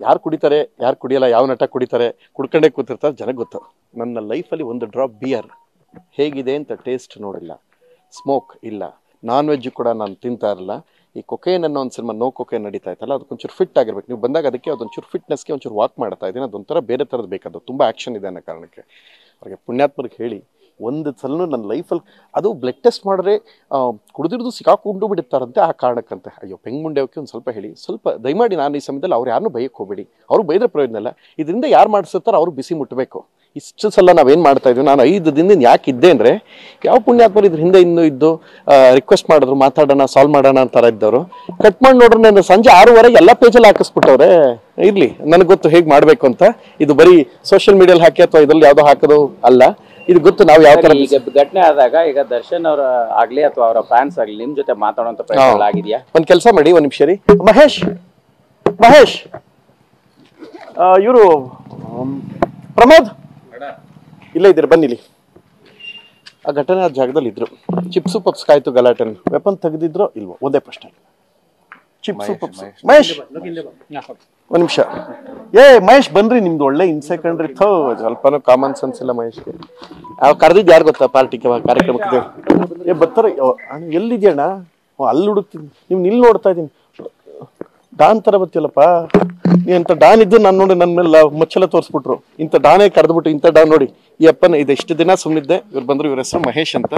ಯಾರು ಕುಡಿತಾರೆ ಯಾರು ಕುಡಿಯಲ್ಲ, ಯಾವ ನಟ ಕುಡಿತಾರೆ, ಕುಡ್ಕೊಂಡೇ ಕೂತಿರ್ತಾರೆ ಜನಕ್ಕೆ ಗೊತ್ತು. ನನ್ನ ಲೈಫಲ್ಲಿ ಒಂದು ಡ್ರಾಪ್ ಬಿಯರ್ ಹೇಗಿದೆ ಅಂತ ಟೇಸ್ಟ್ ನೋಡಿಲ್ಲ, ಸ್ಮೋಕ್ ಇಲ್ಲ, ನಾನ್ ವೆಜ್ ಕೂಡ ನಾನು ತಿಂತಾ ಇರಲ್ಲ. ಈ ಕೊಕೇನ್ ಅನ್ನೋ ಒಂದು ಸಿನಿಮಾ, ನೋ ಕೊಕೇನ್ ನಡೀತಾ ಇತ್ತಲ್ಲ, ಅದಕ್ಕೊಂಚೂರು ಫಿಟ್ ಆಗಿರ್ಬೇಕು. ನೀವು ಬಂದಾಗ ಅದಕ್ಕೆ ಅದೊಂಚೂರು ಫಿಟ್ನೆಸ್ಗೆ ಒಂಚೂರು ವಾಕ್ ಮಾಡ್ತಾ ಇದ್ದೀನಿ, ಅದೊಂಥರ ಬೇರೆ ಥರದ್ದು ಬೇಕಾದ, ತುಂಬ ಆ್ಯಕ್ಷನ್ ಇದೆ ಅನ್ನೋ ಕಾರಣಕ್ಕೆ. ಅವ್ರಿಗೆ ಪುಣ್ಯಾತ್ಮರಿಗೆ ಹೇಳಿ ಒಂದು ಸಲ ನನ್ನ ಲೈಫಲ್ಲಿ ಅದು ಬ್ಲಡ್ ಟೆಸ್ಟ್ ಮಾಡಿದ್ರೆ ಕುಡಿದಿರೋದು ಸಿಕ್ಕಾಕೊಂಡು ಬಿಡುತ್ತಾರಂತೆ, ಆ ಕಾರಣಕ್ಕಂತೆ. ಅಯ್ಯೋ ಪೆಂಗುಂಡೆವಕ್ಕೆ ಒಂದು ಸ್ವಲ್ಪ ಹೇಳಿ, ಸ್ವಲ್ಪ ದಯಮಾಡಿ ನಾನು ಈ ಸಮಯದಲ್ಲಿ ಅವ್ರು ಯಾರನ್ನೂ ಬೈಯಕ್ಕೆ ಹೋಗಬೇಡಿ, ಅವ್ರು ಬೈದ್ರೆ ಪ್ರಯೋಜನ ಇಲ್ಲ. ಇದರಿಂದ ಯಾರು ಮಾಡಿಸುತ್ತಾರೋ ಅವ್ರು ಬಿಸಿ ಮುಟ್ಟಬೇಕು. ಇಷ್ಟು ಸಲ ನಾವೇನು ಮಾಡ್ತಾ ಇದ್ವಿ, ನಾನು 5 ದಿನದಿಂದ ಯಾಕೆ ಇದ್ದೆ ಅಂದರೆ, ಯಾವ ಪುಣ್ಯಾತ್ಮರು ಇದ್ರ ಹಿಂದೆ ಇನ್ನೂ ಇದ್ದು ರಿಕ್ವೆಸ್ಟ್ ಮಾಡಿದ್ರು, ಮಾತಾಡೋಣ ಸಾಲ್ವ್ ಮಾಡೋಣ ಅಂತಾರ ಇದ್ದವರು. ಕಟ್ ಮಾಡಿ ನೋಡ್ರೆ ನಾನು ಸಂಜೆ 6:15 ಎಲ್ಲ ಪೇಜಲ್ಲಿ ಹಾಕಿಸ್ಬಿಟ್ಟವ್ರೆ. ಇರಲಿ, ನನಗೆ ಗೊತ್ತು ಹೇಗೆ ಮಾಡಬೇಕು ಅಂತ. ಇದು ಬರೀ ಸೋಷಿಯಲ್ ಮೀಡಿಯಲ್ಲಿ ಹಾಕಿ ಅಥವಾ ಇದ್ರಲ್ಲಿ ಯಾವುದೋ ಹಾಕೋದು ಅಲ್ಲ, ಇದು ಗೊತ್ತು ನಾವು ಯಾವ ತರ. ಈಗ ಘಟನೆ ಆದಾಗ ಈಗ ದರ್ಶನ್ ಅವರ ಆಗ್ಲಿ ಅಥವಾ ಅವರ ಫ್ಯಾನ್ಸ್ ಆಗ್ಲಿ ನಿಮ್ ಜೊತೆ ಮಾತಾಡುವಂತ ಪ್ರಯತ್ನ ಆಗಿದೆಯಾ? ಒಂದ್ ಕೆಲಸ ಮಾಡಿ, ಒಂದ್ ನಿಮಿಷ ರೀ. ಮಹೇಶ್ ಇವರು ಪ್ರಮೋದ್ ಇಲ್ಲ ಇದ್ದೀರಿ, ಬನ್ನಿಲಿ. ಆ ಘಟನೆ ಆ ಜಾಗದಲ್ಲಿ ಇದ್ರು. ಚಿಪ್ಸು ಪಪ್ಸ್ ಕಾಯ್ತು ಗಲಾಟೆ, ವೆಪನ್ ತೆಗೆದಿದ್ರು ಇಲ್ವೋ ಒಂದೇ ಪ್ರಶ್ನೆ. Chips puffs. ಮಹೇಶ್ ಒಂದ್ ನಿಮಿಷ. ಮಹೇಶ್ ಬನ್ರಿ, ನಿಮ್ದು ಒಳ್ಳೆ ಇನ್ಸೆಕೆಂಡ್ರಿ. ಸ್ವಲ್ಪನೂ ಕಾಮನ್ ಸೆನ್ಸ್ ಇಲ್ಲ ಮಹೇಶ್ಗೆ. ಕರೆದಿದ್ದು ಯಾರು ಗೊತ್ತಾ ಪಾರ್ಟಿಗೆ, ಕಾರ್ಯಕ್ರಮಕ್ಕೆ ಬರ್ತಾರ. ಎಲ್ಲಿದ್ಯಣ್ಣ? ಅಲ್ಲಿ ಹುಡುಕ್ತೀನಿ, ನೀವು ನಿಲ್ ನೋಡ್ತಾ ಇದ್ದೀನಿ. ಡಾನ್ ತರ ಬರ್ತಿಲ್ಲಪ್ಪ ನೀ. ಅಂತ ಡಾನ್ ಇದ್ದು ನಾನು ನೋಡಿ ನನ್ನ ಮೇಲೆ ಮುಚ್ಚಲ ತೋರಿಸ್ಬಿಟ್ರು. ಇಂಥ ಡಾನೇ ಕರೆದ್ಬಿಟ್ಟು ಇಂಥ ಡಾನ್ ನೋಡಿ ಈ ಅಪ್ಪನ. ಇದು ಎಷ್ಟು ದಿನ ಸುಮ್ಮನಿದ್ದೆ, ಇವ್ರು ಬಂದ್ರು. ಇವ್ರ ಹೆಸರು ಮಹೇಶ್ ಅಂತ.